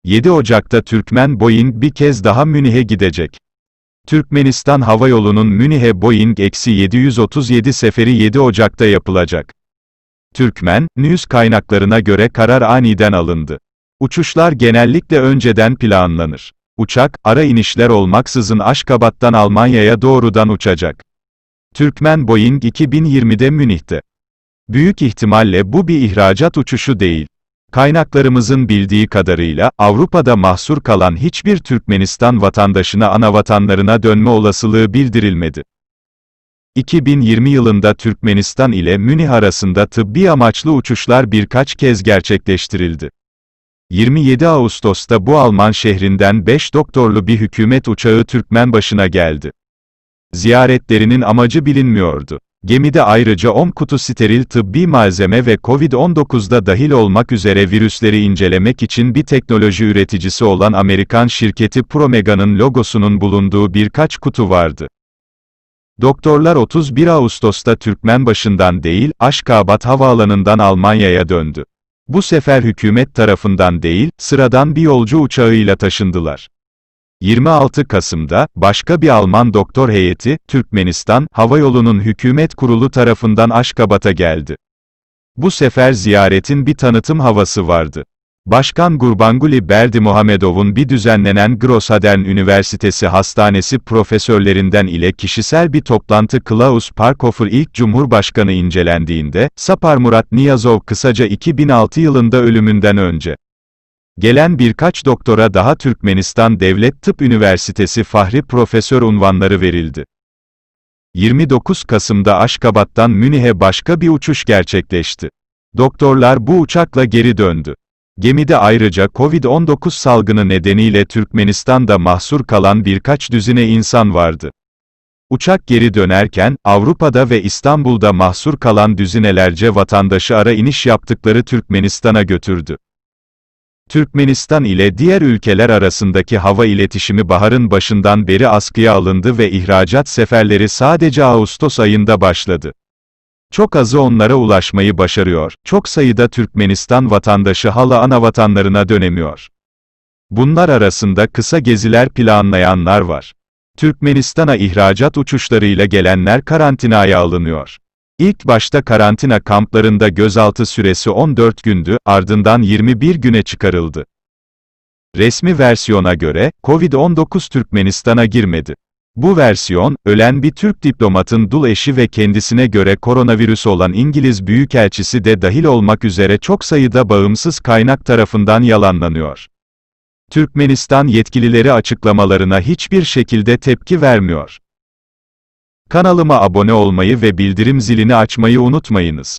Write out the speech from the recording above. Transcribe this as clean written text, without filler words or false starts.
7 Ocak'ta Türkmen Boeing bir kez daha Münih'e gidecek. Türkmenistan Hava Yolu'nun Münih'e Boeing-737 seferi 7 Ocak'ta yapılacak. Türkmen News kaynaklarına göre karar aniden alındı. Uçuşlar genellikle önceden planlanır. Uçak, ara inişler olmaksızın Aşkabat'tan Almanya'ya doğrudan uçacak. Türkmen Boeing 2020'de Münih'te. Büyük ihtimalle bu bir ihracat uçuşu değil. Kaynaklarımızın bildiği kadarıyla, Avrupa'da mahsur kalan hiçbir Türkmenistan vatandaşına anavatanlarına dönme olasılığı bildirilmedi. 2020 yılında Türkmenistan ile Münih arasında tıbbi amaçlı uçuşlar birkaç kez gerçekleştirildi. 27 Ağustos'ta bu Alman şehrinden 5 doktorlu bir hükümet uçağı Türkmen başına geldi. Ziyaretlerinin amacı bilinmiyordu. Gemide ayrıca 10 kutu steril tıbbi malzeme ve Covid-19'da dahil olmak üzere virüsleri incelemek için bir teknoloji üreticisi olan Amerikan şirketi Promega'nın logosunun bulunduğu birkaç kutu vardı. Doktorlar 31 Ağustos'ta Türkmenbaşı'ndan değil, Aşkabat havaalanından Almanya'ya döndü. Bu sefer hükümet tarafından değil, sıradan bir yolcu uçağıyla taşındılar. 26 Kasım'da, başka bir Alman doktor heyeti, Türkmenistan Hava Yolu'nun hükümet kurulu tarafından Aşkabat'a geldi. Bu sefer ziyaretin bir tanıtım havası vardı. Başkan Gurbanguly Berdimuhamedov'un bir düzenlenen Grosshaddern Üniversitesi Hastanesi profesörlerinden ile kişisel bir toplantı Klaus Parkhofer ilk Cumhurbaşkanı incelendiğinde, Saparmurat Niyazov kısaca 2006 yılında ölümünden önce. Gelen birkaç doktora daha Türkmenistan Devlet Tıp Üniversitesi Fahri Profesör unvanları verildi. 29 Kasım'da Aşkabat'tan Münih'e başka bir uçuş gerçekleşti. Doktorlar bu uçakla geri döndü. Gemide ayrıca Covid-19 salgını nedeniyle Türkmenistan'da mahsur kalan birkaç düzine insan vardı. Uçak geri dönerken, Avrupa'da ve İstanbul'da mahsur kalan düzinelerce vatandaşı ara iniş yaptıkları Türkmenistan'a götürdü. Türkmenistan ile diğer ülkeler arasındaki hava iletişimi baharın başından beri askıya alındı ve ihracat seferleri sadece Ağustos ayında başladı. Çok azı onlara ulaşmayı başarıyor, çok sayıda Türkmenistan vatandaşı hala anavatanlarına dönemiyor. Bunlar arasında kısa geziler planlayanlar var. Türkmenistan'a ihracat uçuşlarıyla gelenler karantinaya alınıyor. İlk başta karantina kamplarında gözaltı süresi 14 gündü, ardından 21 güne çıkarıldı. Resmi versiyona göre, Covid-19 Türkmenistan'a girmedi. Bu versiyon, ölen bir Türk diplomatın dul eşi ve kendisine göre koronavirüs olan İngiliz Büyükelçisi de dahil olmak üzere çok sayıda bağımsız kaynak tarafından yalanlanıyor. Türkmenistan yetkilileri açıklamalarına hiçbir şekilde tepki vermiyor. Kanalıma abone olmayı ve bildirim zilini açmayı unutmayınız.